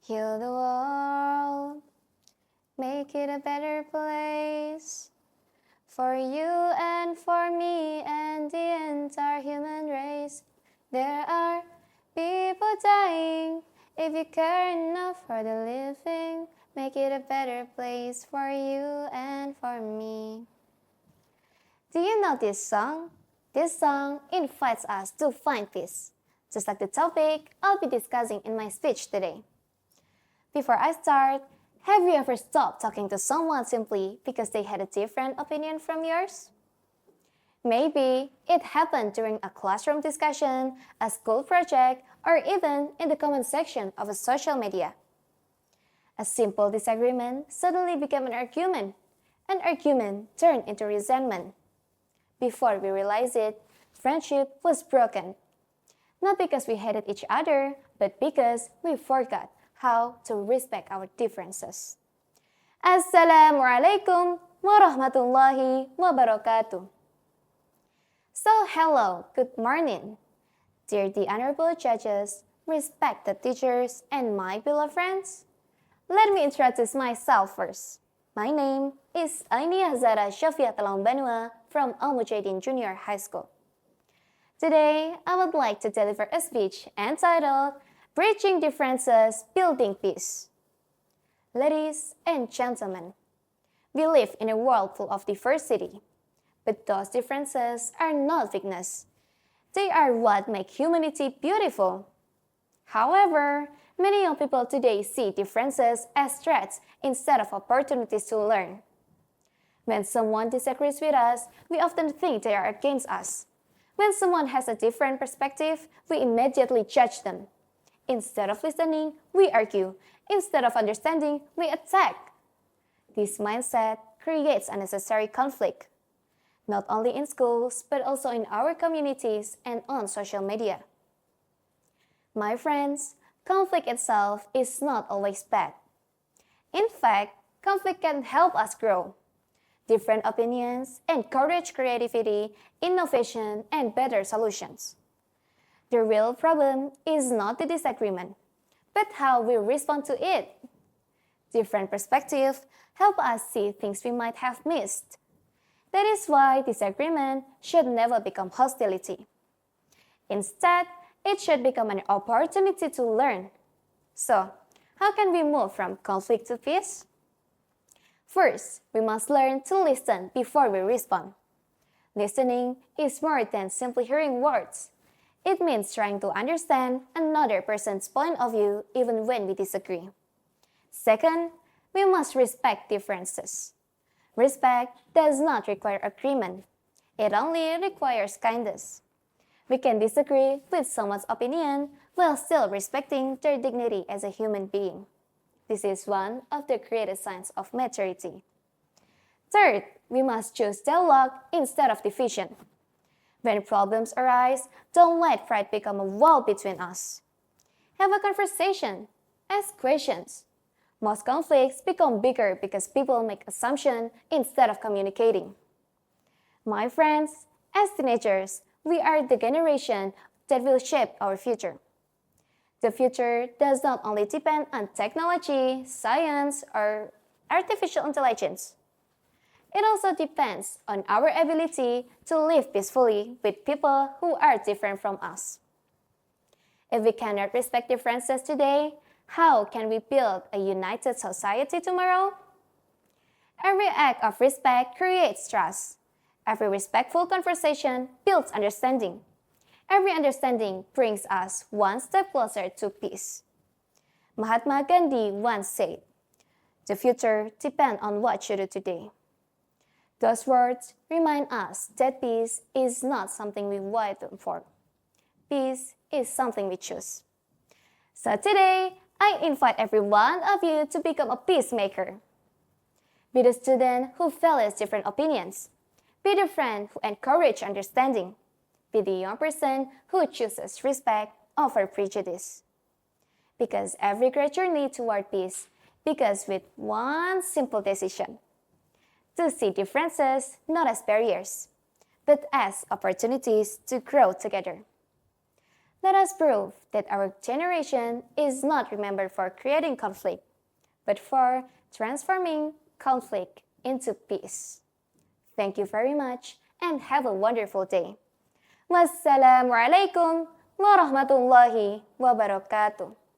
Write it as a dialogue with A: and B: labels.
A: Heal the world, make it a better place for you and for me and the entire human race. There are people dying. If you care enough for the living, make it a better place for you and for me. Do you know this song? This song invites us to find peace, just like the topic I'll be discussing in my speech today. Before I start, have you ever stopped talking to someone simply because they had a different opinion from yours? Maybe it happened during a classroom discussion, a school project, or even in the comment section of a social media. A simple disagreement suddenly became an argument. An argument turned into resentment. Before we realized it, friendship was broken. Not because we hated each other, but because we forgot how to respect our differences. Assalamualaikum warahmatullahi wabarakatuh. So hello, good morning. Dear the honorable judges, respected teachers, and my beloved friends. Let me introduce myself first. My name is AINIYAH ZAHRAH from Al Mujahidin Junior High School. Today, I would like to deliver a speech entitled Bridging Differences, Building Peace. Ladies and gentlemen, we live in a world full of diversity, but those differences are not weakness. They are what make humanity beautiful. However, many young people today see differences as threats instead of opportunities to learn. When someone disagrees with us, we often think they are against us. When someone has a different perspective, we immediately judge them. Instead of listening, we argue. Instead of understanding, we attack. This mindset creates unnecessary conflict, not only in schools, but also in our communities and on social media. My friends, conflict itself is not always bad. In fact, conflict can help us grow. Different opinions encourage creativity, innovation, and better solutions. The real problem is not the disagreement, but how we respond to it. Different perspectives help us see things we might have missed. That is why disagreement should never become hostility. Instead, it should become an opportunity to learn. So, how can we move from conflict to peace? First, we must learn to listen before we respond. Listening is more than simply hearing words. It means trying to understand another person's point of view even when we disagree. Second, we must respect differences. Respect does not require agreement. It only requires kindness. We can disagree with someone's opinion while still respecting their dignity as a human being. This is one of the greatest signs of maturity. Third, we must choose dialogue instead of division. When problems arise, don't let pride become a wall between us. Have a conversation. Ask questions. Most conflicts become bigger because people make assumptions instead of communicating. My friends, as teenagers, we are the generation that will shape our future. The future does not only depend on technology, science, or artificial intelligence. It also depends on our ability to live peacefully with people who are different from us. If we cannot respect differences today, how can we build a united society tomorrow? Every act of respect creates trust. Every respectful conversation builds understanding. Every understanding brings us one step closer to peace. Mahatma Gandhi once said, "The future depends on what you do today." Those words remind us that peace is not something we wait for. Peace is something we choose. So today, I invite every one of you to become a peacemaker. Be the student who values different opinions. Be the friend who encourages understanding. Be the young person who chooses respect over prejudice. Because every great journey toward peace begins with one simple decision: to see differences not as barriers, but as opportunities to grow together. Let us prove that our generation is not remembered for creating conflict, but for transforming conflict into peace. Thank you very much and have a wonderful day. Wassalamualaikum warahmatullahi wabarakatuh.